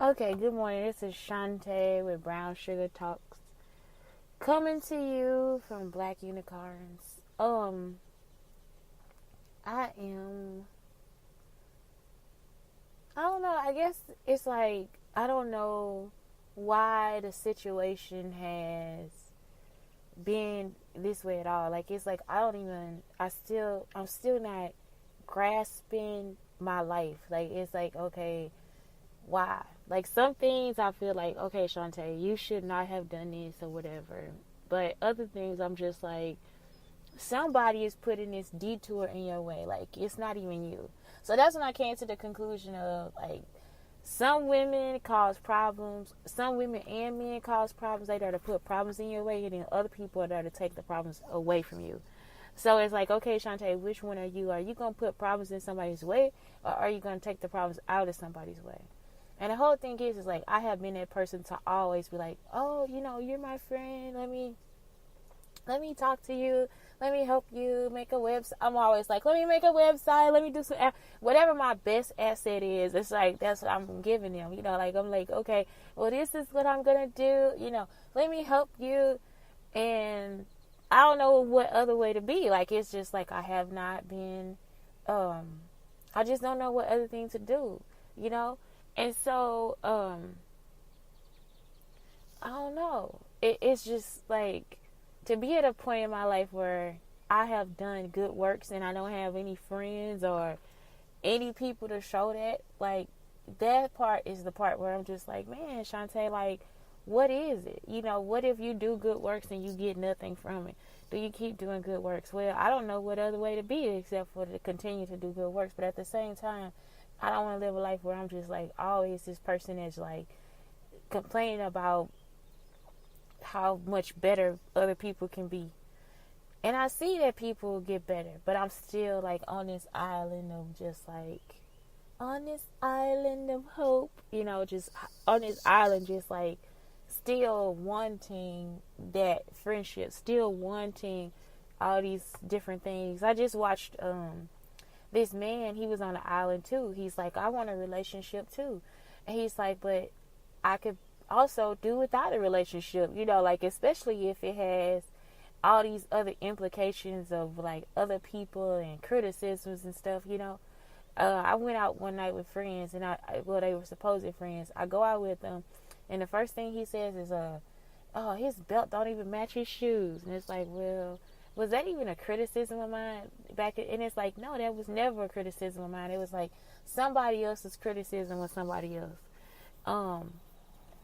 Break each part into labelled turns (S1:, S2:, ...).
S1: Okay, good morning. This is Shantae with Brown Sugar Talks, coming to you from Black Unicorns. I am. I don't know. I guess it's like I don't know why the situation has been this way at all. Like it's like I don't even. I'm still not grasping my life. Like it's like okay, why? Like some things I feel like, okay, Shantae, you should not have done this or whatever. But other things I'm just like, somebody is putting this detour in your way. Like it's not even you. So that's when I came to the conclusion of like some women cause problems, some women and men cause problems. They there to put problems in your way, and then other people are there to take the problems away from you. So it's like, okay, Shantae, which one are you? Are you gonna put problems in somebody's way, or are you gonna take the problems out of somebody's way? And the whole thing is like I have been that person to always be like, oh, you're my friend. Let me talk to you. Let me help you make a website. I'm always like, let me make a website. Let me do some whatever my best asset is. It's like that's what I'm giving them. Like I'm like, okay, well this is what I'm gonna do. Let me help you. And I don't know what other way to be. Like it's just like I have not been. I just don't know what other thing to do. And so, I don't know. It's just like to be at a point in my life where I have done good works and I don't have any friends or any people to show that. Like that part is the part where I'm just like, man, Shantae, like, what is it? What if you do good works and you get nothing from it? Do you keep doing good works? Well, I don't know what other way to be except for to continue to do good works. But at the same time, I don't want to live a life where I'm just like always this person that's like complaining about how much better other people can be. And I see that people get better, but I'm still like on this island of just like on this island of hope, just on this island, just like still wanting that friendship, still wanting all these different things. I just watched this man, he was on the island too. He's like, I want a relationship too. And he's like, but I could also do without a relationship, like especially if it has all these other implications of like other people and criticisms and stuff, I went out one night with friends and they were supposed friends. I go out with them and the first thing he says is, oh, his belt don't even match his shoes. And it's like, well, was that even a criticism of mine and it's like, no, that was never a criticism of mine. It was like somebody else's criticism of somebody else.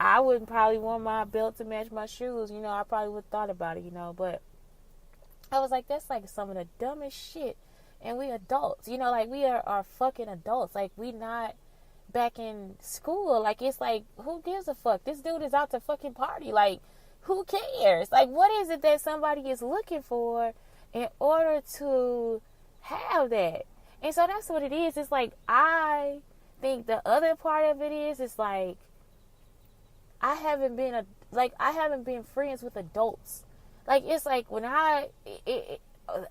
S1: I wouldn't probably want my belt to match my shoes. I probably would have thought about it, but I was like, that's like some of the dumbest shit. And we adults, like we are fucking adults. Like we not back in school. Like it's like, who gives a fuck? This dude is out to fucking party. Like, who cares? Like, what is it that somebody is looking for in order to have that? And so that's what it is. It's like, I think the other part of it is, it's like, I haven't been friends with adults. Like, it's like when I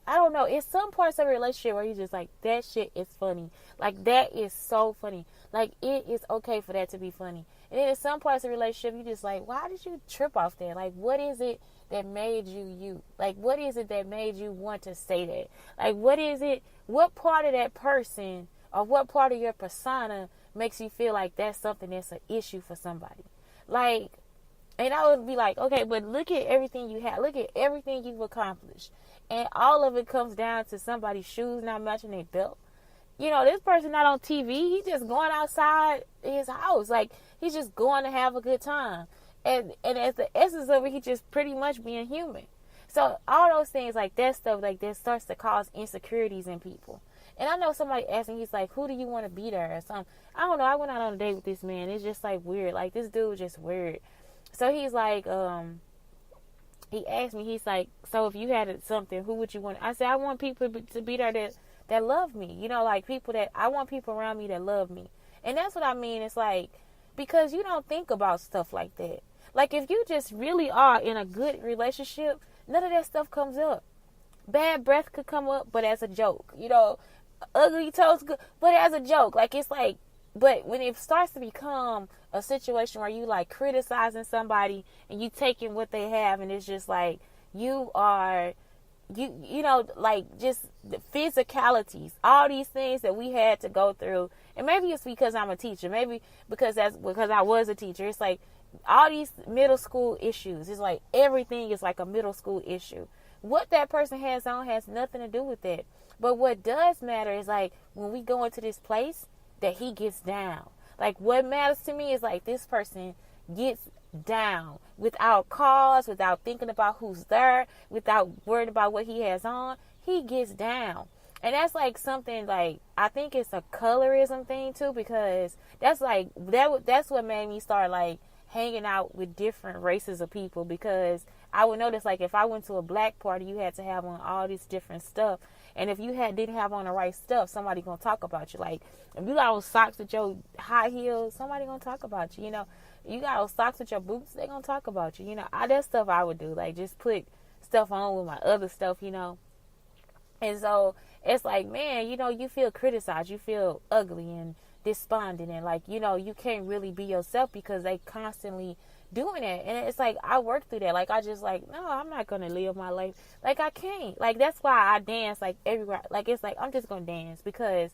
S1: don't know, it's some parts of a relationship where you just like, that shit is funny. Like, that is so funny. Like, it is okay for that to be funny. And then in some parts of the relationship, you just like, why did you trip off that? Like, what is it that made you you? Like, what is it that made you want to say that? Like, what part of that person or what part of your persona makes you feel like that's something that's an issue for somebody? Like, and I would be like, okay, but look at everything you have. Look at everything you've accomplished. And all of it comes down to somebody's shoes not matching their belt. This person not on TV. He just going outside his house. Like, he's just going to have a good time. And as the essence of it, he just pretty much being human. So all those things like that stuff, like that starts to cause insecurities in people. And I know somebody asked me, he's like, who do you want to be there or something? I don't know. I went out on a date with this man. It's just like weird. Like, this dude was just weird. So he's like, he asked me, he's like, so if you had something, who would you want? I said, I want people to be there that love me. Like I want people around me that love me. And that's what I mean. It's like, because you don't think about stuff like that. Like, if you just really are in a good relationship, none of that stuff comes up. Bad breath could come up, but as a joke. Ugly toes, but as a joke. Like, it's like, but when it starts to become a situation where you like criticizing somebody and you taking what they have, and it's just like you are, you know, like just the physicalities, all these things that we had to go through. And maybe it's because I'm a teacher, maybe because I was a teacher. It's like all these middle school issues. It's like everything is like a middle school issue. What that person has on has nothing to do with it. But what does matter is like when we go into this place that he gets down. Like what matters to me is like this person gets down without cause, without thinking about who's there, without worrying about what he has on. He gets down. And that's like something like, I think it's a colorism thing too, because that's like that's what made me start like hanging out with different races of people, because I would notice like if I went to a black party, you had to have on all this different stuff. And if you didn't have on the right stuff, somebody gonna talk about you. Like if you got on socks with your high heels, somebody gonna talk about you. You know, you got on socks with your boots, they gonna talk about you. You know, that's stuff I would do. Like just put stuff on with my other stuff, you know. And so it's like, man, you know, you feel criticized, you feel ugly and despondent, and like, you know, you can't really be yourself because they constantly doing it. And it's like I work through that. Like I just like, no, I'm not gonna live my life like I can't. Like that's why I dance like everywhere. Like it's like I'm just gonna dance, because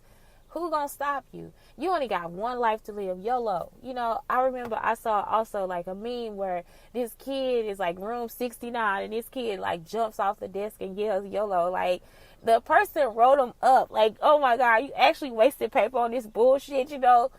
S1: who gonna stop you? You only got one life to live. YOLO. You know, I remember I saw also like a meme where this kid is like room 69 and this kid like jumps off the desk and yells YOLO. Like the person wrote him up like, oh my God, you actually wasted paper on this bullshit, you know.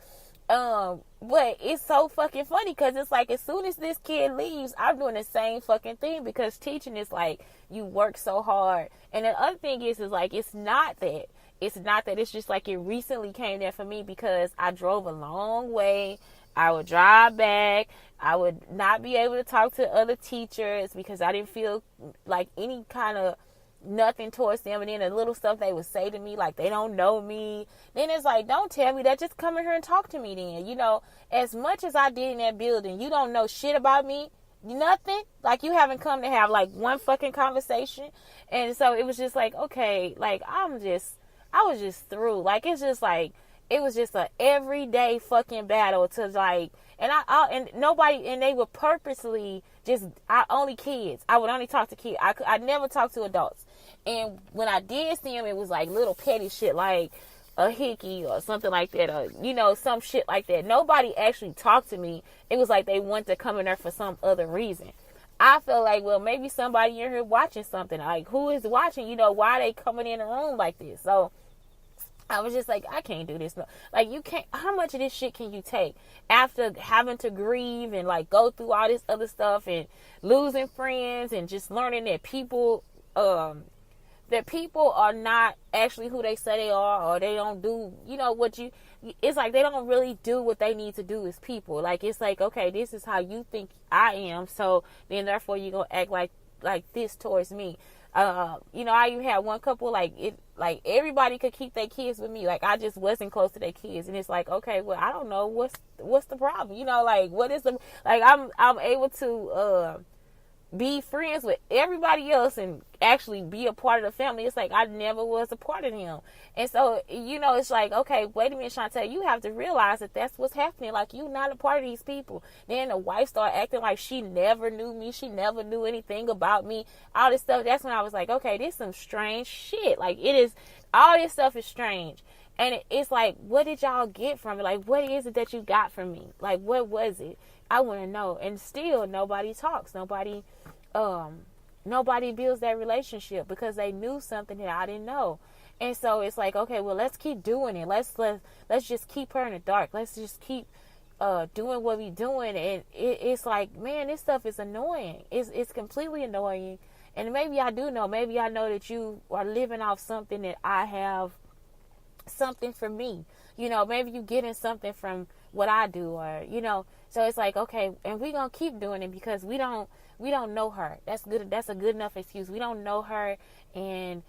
S1: But it's so fucking funny because it's like as soon as this kid leaves, I'm doing the same fucking thing, because teaching is like you work so hard. And the other thing is like it's not that. It's just like it recently came there for me because I drove a long way. I would drive back. I would not be able to talk to other teachers because I didn't feel like any kind of nothing towards them. And then the little stuff they would say to me, like they don't know me. Then it's like, don't tell me that. Just come in here and talk to me then. You know, as much as I did in that building, you don't know shit about me. Nothing. Like you haven't come to have like one fucking conversation. And so it was just like, okay, like I was just through. Like it's just like it was just a everyday fucking battle to like, and nobody, and they were purposely just only kids. I would only talk to kids. I never talked to adults. And when I did see them, it was like little petty shit, like a hickey or something like that, or you know, some shit like that. Nobody actually talked to me. It was like they wanted to come in there for some other reason. I feel like, well, maybe somebody in here watching something. Like, who is watching? You know, why are they coming in the room like this? So I was just like, I can't do this. No. Like, you can't, how much of this shit can you take after having to grieve and like go through all this other stuff and losing friends and just learning that people are not actually who they say they are, or they don't do, you know, it's like they don't really do what they need to do as people. Like, it's like, okay, this is how you think I am, so then therefore you're going to act like this towards me. You know, I even had one couple, like everybody could keep their kids with me. Like, I just wasn't close to their kids. And it's like, okay, well, I don't know what's the problem. You know, like, what is the, like, I'm able to, be friends with everybody else and actually be a part of the family. It's like I never was a part of them. And so, you know, it's like, okay, wait a minute, Chantel, you have to realize that that's what's happening. Like, you're not a part of these people. Then the wife started acting like she never knew me. She never knew anything about me. All this stuff. That's when I was like, okay, this is some strange shit. Like, it is, all this stuff is strange. And it's like, what did y'all get from it? Like, what is it that you got from me? Like, what was it? I want to know. And still, nobody talks. Nobody builds that relationship because they knew something that I didn't know. And so it's like, okay, well, let's keep doing it. Let's just keep her in the dark. Let's just keep doing what we doing. And it's like, man, this stuff is annoying. It's completely annoying. And maybe I do know. Maybe I know that you are living off something that I have, something from me. You know, maybe you getting something from what I do, or, you know. So it's like, okay, and we're going to keep doing it because we don't know her. That's good. That's a good enough excuse. We don't know her, and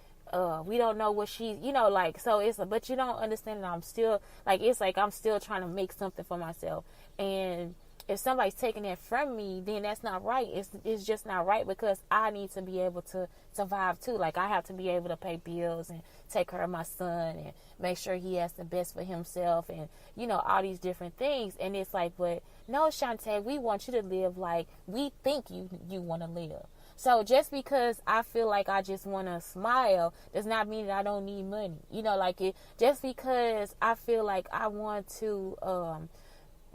S1: we don't know what she's, you know, like, so it's, but you don't understand that I'm still, like, it's like I'm still trying to make something for myself. And if somebody's taking that from me, then that's not right. It's just not right, because I need to be able to survive too. Like, I have to be able to pay bills and take care of my son and make sure he has the best for himself, and all these different things. And it's like, but no, Shantae, we want you to live like we think you want to live. So just because I feel like I just want to smile does not mean that I don't need money. Just because I feel like I want to,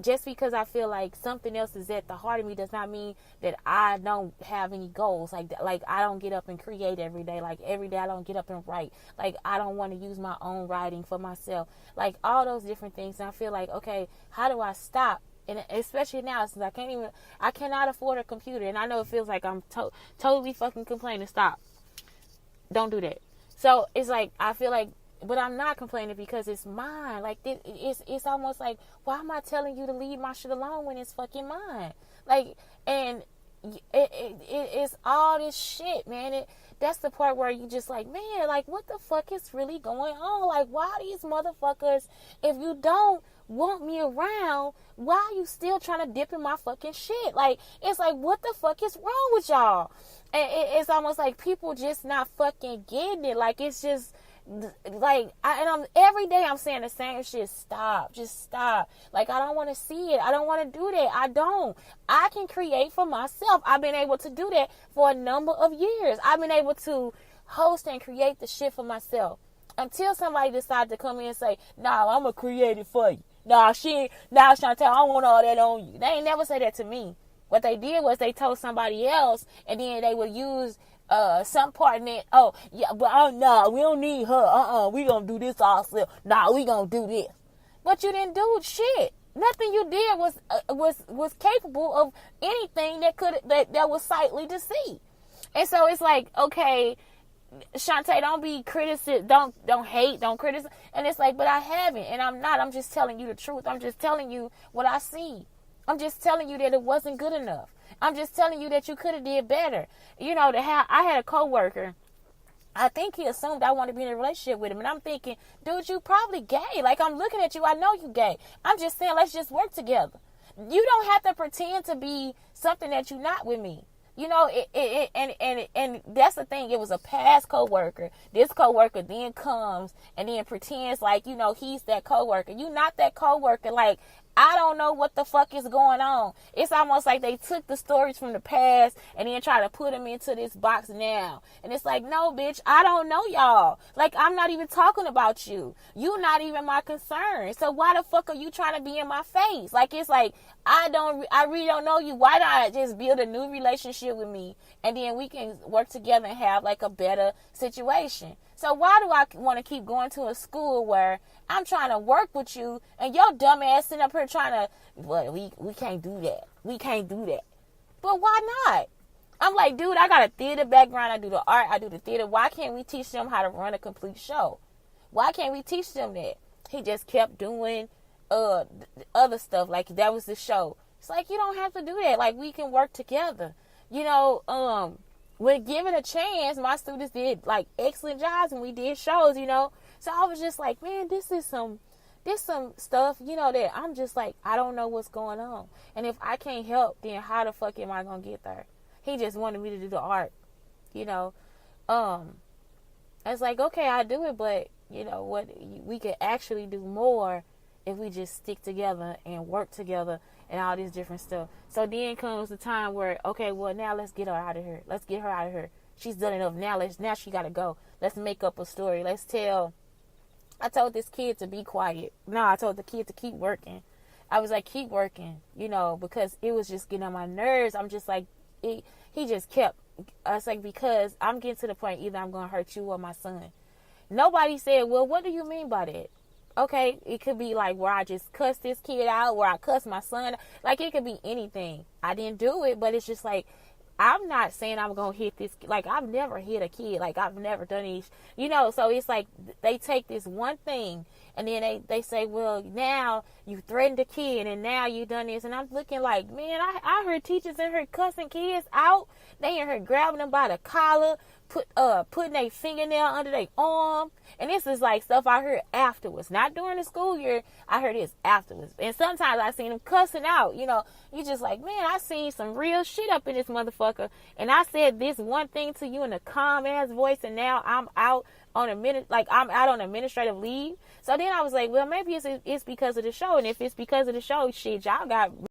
S1: just because I feel like something else is at the heart of me does not mean that I don't have any goals. Like I don't get up and create every day. Like, every day I don't get up and write. Like, I don't want to use my own writing for myself. Like, all those different things. And I feel like, okay, how do I stop? And especially now, since I cannot afford a computer. And I know it feels like I'm totally fucking complaining. Stop. Don't do that. So it's like, I feel like, but I'm not complaining because it's mine. Like, it's almost like, why am I telling you to leave my shit alone when it's fucking mine? Like, and it's all this shit, man. That's the part where you just like, man, like, what the fuck is really going on? Like, why these motherfuckers, if you don't want me around, why are you still trying to dip in my fucking shit? Like, it's like, what the fuck is wrong with y'all? And it's almost like people just not fucking getting it. Like, it's just like, I'm every day I'm saying the same shit. Stop, just stop. Like, I don't want to see it. I don't want to do that. I can create for myself. I've been able to do that for a number of years. I've been able to host and create the shit for myself until somebody decides to come in and say, nah, I'm gonna create it for you. Nah, Shantae, I don't want all that on you. They ain't never say that to me. What they did was they told somebody else, and then they would use some part in it. Oh, yeah, but no, we don't need her. We gonna do this ourselves. Nah, we gonna do this. But you didn't do shit. Nothing you did was capable of anything that was sightly to see. And so it's like, okay, Shantae, don't be criticism, don't hate, don't criticize. And it's like, but I haven't, and I'm not. I'm just telling you the truth. I'm just telling you what I see. I'm just telling you that it wasn't good enough. I'm just telling you that you could have did better. I had a coworker. I think he assumed I wanted to be in a relationship with him. And I'm thinking, dude, you probably gay. Like, I'm looking at you. I know you gay. I'm just saying, let's just work together. You don't have to pretend to be something that you're not with me. And that's the thing. It was a past coworker. This coworker then comes and then pretends like, he's that coworker. You not that coworker. Like, I don't know what the fuck is going on. It's almost like they took the stories from the past and then try to put them into this box now. And it's like, no, bitch, I don't know y'all. Like, I'm not even talking about you. You not even my concern. So why the fuck are you trying to be in my face? Like, it's like, I really don't know you. Why not just build a new relationship with me and then we can work together and have like a better situation? So why do I want to keep going to a school where I'm trying to work with you and your dumb ass sitting up here trying to, well, we can't do that. We can't do that. But why not? I'm like, dude, I got a theater background. I do the art. I do the theater. Why can't we teach them how to run a complete show? Why can't we teach them that? He just kept doing other stuff. Like, that was the show. It's like, you don't have to do that. Like, we can work together. When given a chance, my students did like excellent jobs and we did shows, So I was just like, man, this is some stuff, that I'm just like, I don't know what's going on. And if I can't help, then how the fuck am I going to get there? He just wanted me to do the art, I was like, okay, I do it, but what, we could actually do more if we just stick together and work together and all this different stuff. So then comes the time where, okay, well, now let's get her out of here. Let's get her out of here. She's done enough. Now she got to go. Let's make up a story. I told this kid to be quiet. No, I told the kid to keep working. I was like, keep working, because it was just getting on my nerves. I'm just like, he just kept, I was like, because I'm getting to the point, either I'm going to hurt you or my son. Nobody said, well, what do you mean by that? Okay, it could be like where I just cussed this kid out, where I cussed my son. Like, it could be anything. I didn't do it, but it's just like, I'm not saying I'm going to hit this. Like, I've never hit a kid. Like, I've never done these, so it's like they take this one thing and then they say, well, now you threatened a kid and now you done this. And I'm looking like, man, I heard teachers in here cussing kids out. They in here grabbing them by the collar, putting their fingernail under their arm. And this is like stuff I heard afterwards. Not during the school year. I heard this afterwards. And sometimes I seen them cussing out. You know, you just like, man, I seen some real shit up in this motherfucker. And I said this one thing to you in a calm ass voice, and now I'm out on I'm out on administrative leave. So then I was like, well, maybe it's because of the show. And if it's because of the show, shit, y'all got